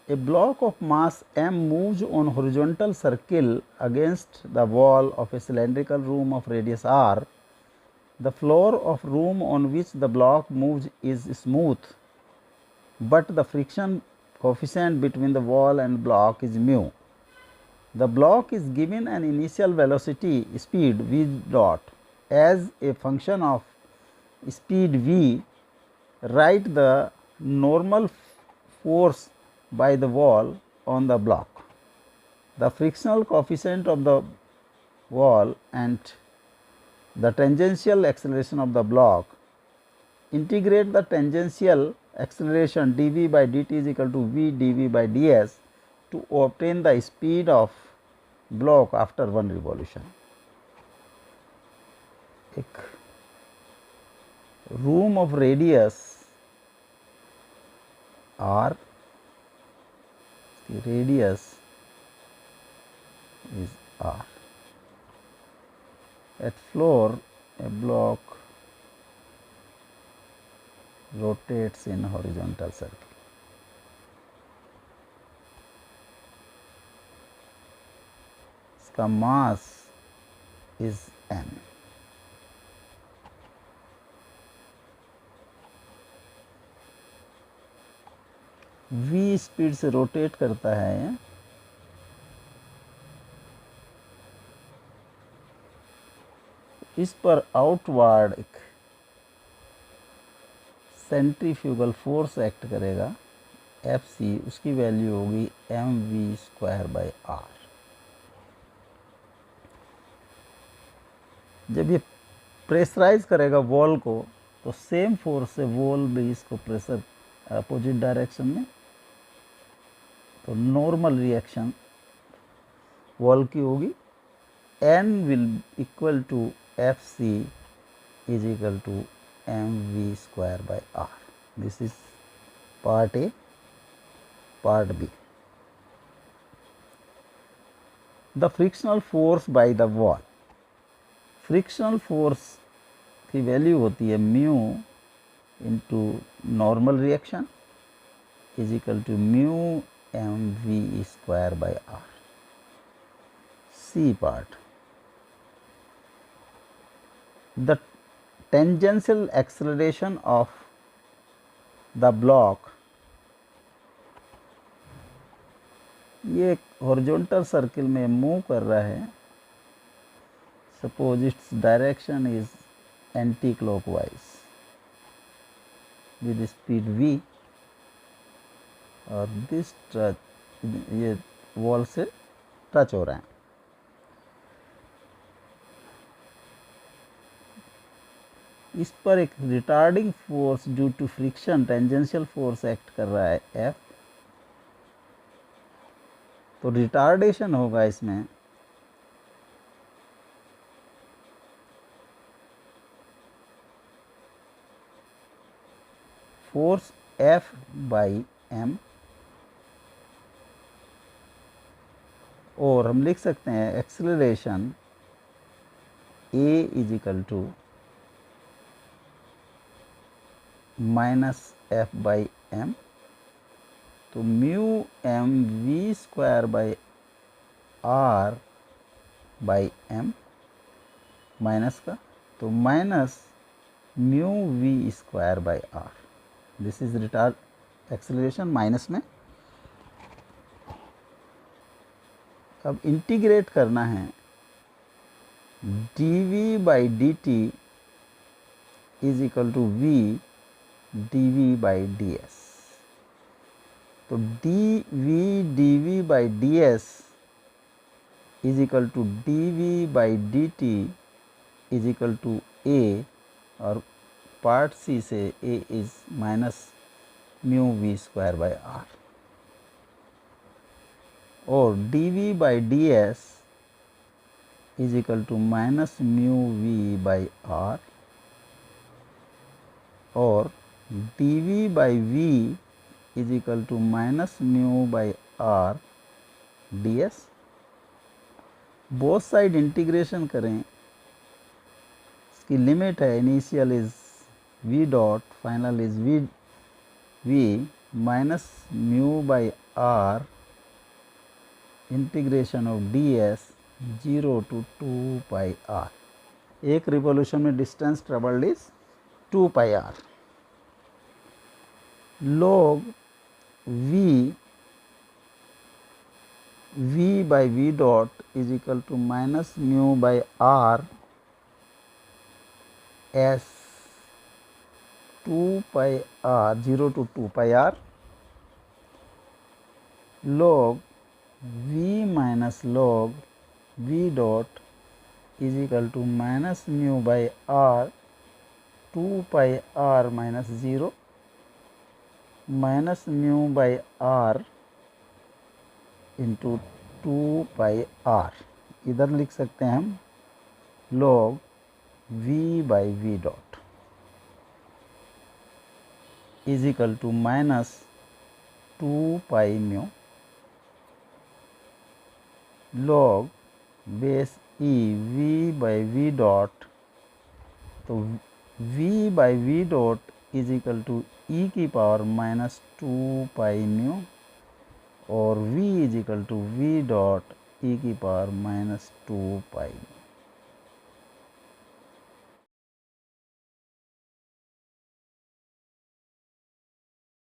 A block of mass m moves on horizontal circle against the wall of a cylindrical room of radius r. The floor of room on which the block moves is smooth, but the friction coefficient between the wall and block is mu. The block is given an initial velocity speed v dot. As a function of speed v, write the normal force by the wall on the block, the frictional coefficient of the wall and the tangential acceleration of the block. Integrate the tangential acceleration dv by dt is equal to v dv by ds to obtain the speed of block after one revolution. एक room of radius r, the radius is r. At floor, a block rotates in horizontal circle. इसका mass is m. v speed से rotate करता है, इस पर outward एक centrifugal force act करेगा Fc, उसकी वैल्यू होगी mv² बाई r. जब ये प्रेशराइज करेगा वॉल को तो सेम फोर्स से वॉल भी इसको प्रेशर अपोजिट डायरेक्शन में, तो नॉर्मल रिएक्शन वॉल की होगी. n will equal to Fc is equal to mv² by r. This is part A. Part B, the frictional force by the wall. Frictional force की वैल्यू होती है mu into normal reaction is equal to mu mv² by r. C part, the tangential acceleration of the block. ये horizontal circle में move कर रहा है. Suppose its direction is anti clockwise with speed v और this touch, ये wall से touch हो रहा है. इस पर एक retarding force due to friction tangential force act कर रहा है F. तो रिटार्डेशन होगा इसमें फोर्स F बाई m, और हम लिख सकते हैं acceleration A is equal to minus F by m. तो mu mv² by r by m minus का, तो minus mu v² by r. This is retard acceleration minus में. अब इंटीग्रेट करना है dv by dt is equal to v dv by ds. तो dv dv by ds is equal to dv by dt is equal to a, और part C से a इज minus mu v² by r, और dv by ds is equal to minus mu v by r, और dv by v is equal to minus mu by r ds. Both side integration करें. इसकी limit है, initial is v dot, final is v minus mu by r integration of ds 0 to 2 pi r। एक revolution में distance travelled is 2 pi r। log v by v dot is equal to minus mu by r as 2 pi r 0 to 2 pi r log v minus log v dot is equal to minus mu by r 2 pi r minus 0 minus mu by r into 2 pi r। इधर लिख सकते हैं हम log v by v dot is equal to minus 2 pi mu log base e v by v dot, तो v by v dot is equal to e की power minus 2 pi mu और v is equal to v dot e की power minus 2 पाई।